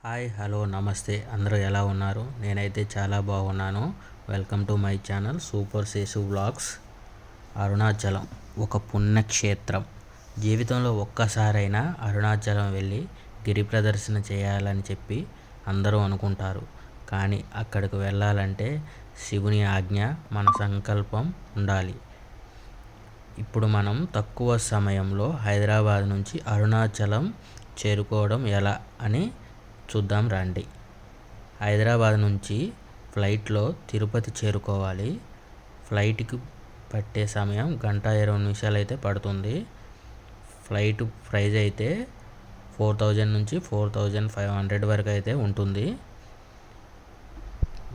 Hi hello నమస్తే అందరూ ఎలా ఉన్నారు? నేనైతే చాలా బాగున్నాను. Welcome to my channel super Seshu vlogs. Arunachalam ఒక పుణ్యక్షేత్రం. జీవితంలో ఒక్కసారైనా అరుణాచలం వెళ్ళి గిరి ప్రదర్శన చేయాలని చెప్పి అందరూ అనుకుంటారు. కానీ అక్కడికి వెళ్ళాలంటే శివుని ఆజ్ఞ, మన సంకల్పం ఉండాలి. ఇప్పుడు మనం తక్కువ సమయంలో హైదరాబాద్ నుంచి అరుణాచలం చేరుకోవడం ఎలా అని చూద్దాం రండి. హైదరాబాద్ నుంచి ఫ్లైట్లో తిరుపతి చేరుకోవాలి. ఫ్లైట్కి పట్టే సమయం 1:20 అయితే పడుతుంది. ఫ్లైట్ ప్రైజ్ అయితే 4000 నుంచి 4500 వరకు అయితే ఉంటుంది.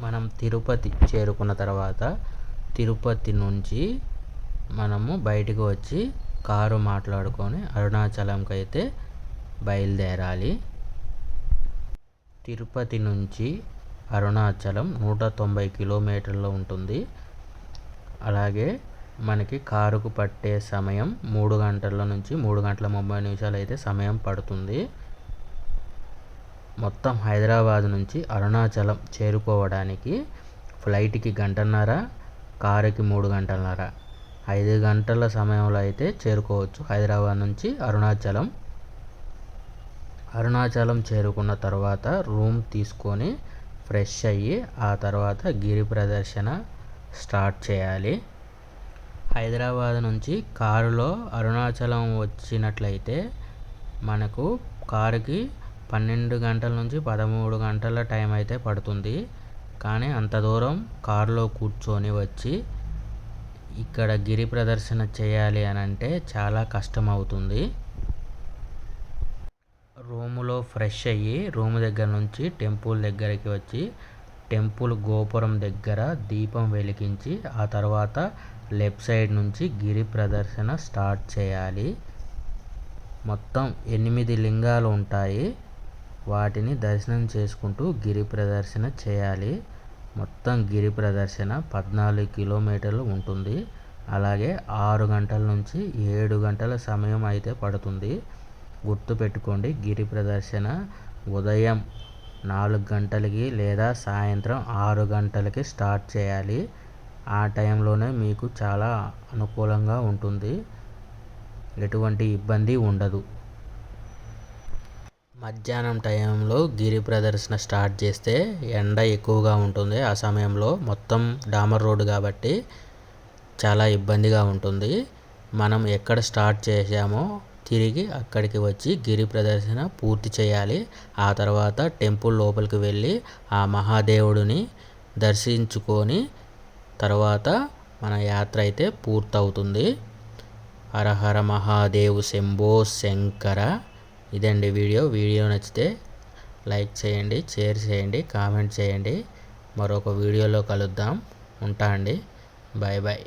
మనం తిరుపతి చేరుకున్న తర్వాత తిరుపతి నుంచి మనము బయటకు వచ్చి కారు మాట్లాడుకొని అరుణాచలంకి అయితే బయలుదేరాలి. తిరుపతి నుంచి అరుణాచలం 190 కిలోమీటర్లు ఉంటుంది. అలాగే మనకి కారుకు పట్టే సమయం 3 గంటల నుంచి 3 గంటల 30 నిమిషాలు అయితే సమయం పడుతుంది. మొత్తం హైదరాబాద్ నుంచి అరుణాచలం చేరుకోవడానికి ఫ్లైట్కి 1 గంటన్నర, కారుకి 3 గంటలన్నర, 5 గంటల సమయంలో అయితే చేరుకోవచ్చు హైదరాబాద్ నుంచి అరుణాచలం. అరుణాచలం చేరుకున్న తర్వాత రూమ్ తీసుకొని ఫ్రెష్ అయ్యి ఆ తర్వాత గిరి ప్రదర్శన స్టార్ట్ చేయాలి. హైదరాబాద్ నుంచి కారులో అరుణాచలం వచ్చినట్లయితే మనకు కారుకి 12 గంటల నుంచి 13 గంటల టైం అయితే పడుతుంది. కానీ అంత దూరం కారులో కూర్చొని వచ్చి ఇక్కడ గిరి ప్రదర్శన చేయాలి అని అంటే చాలా కష్టం అవుతుంది. రూములో ఫ్రెష్ అయ్యి రూమ్ దగ్గర నుంచి టెంపుల్ దగ్గరికి వచ్చి టెంపుల్ గోపురం దగ్గర దీపం వెలిగించి ఆ తర్వాత లెఫ్ట్ సైడ్ నుంచి గిరి ప్రదర్శన స్టార్ట్ చేయాలి. మొత్తం 8 లింగాలు ఉంటాయి. వాటిని దర్శనం చేసుకుంటూ గిరి ప్రదర్శన చేయాలి. మొత్తం గిరి ప్రదర్శన 14 కిలోమీటర్లు ఉంటుంది. అలాగే 6 గంటల నుంచి 7 గంటల సమయం అయితే పడుతుంది. గుర్తుపెట్టుకోండి, గిరి ప్రదర్శన ఉదయం 4 గంటలకి లేదా సాయంత్రం 6 గంటలకి స్టార్ట్ చేయాలి. ఆ టైంలోనే మీకు చాలా అనుకూలంగా ఉంటుంది, ఎటువంటి ఇబ్బంది ఉండదు. మధ్యాహ్నం టైంలో గిరి ప్రదర్శన స్టార్ట్ చేస్తే ఎండ ఎక్కువగా ఉంటుంది. ఆ సమయంలో మొత్తం డామర్ రోడ్డు కాబట్టి చాలా ఇబ్బందిగా ఉంటుంది. మనం ఎక్కడ స్టార్ట్ చేసామో తిరిగి అక్కడికి వచ్చి గిరి ప్రదర్శన పూర్తి చేయాలి. ఆ తర్వాత టెంపుల్ లోపలికి వెళ్ళి ఆ మహాదేవుడిని దర్శించుకొని తర్వాత మన యాత్ర అయితే పూర్తవుతుంది. హర హర మహాదేవ్ శంభో శంకర. ఇదండి వీడియో నచ్చితే లైక్ చేయండి, షేర్ చేయండి, కామెంట్ చేయండి. మరొక వీడియోలో కలుద్దాం. ఉంటా అండి. Bye bye.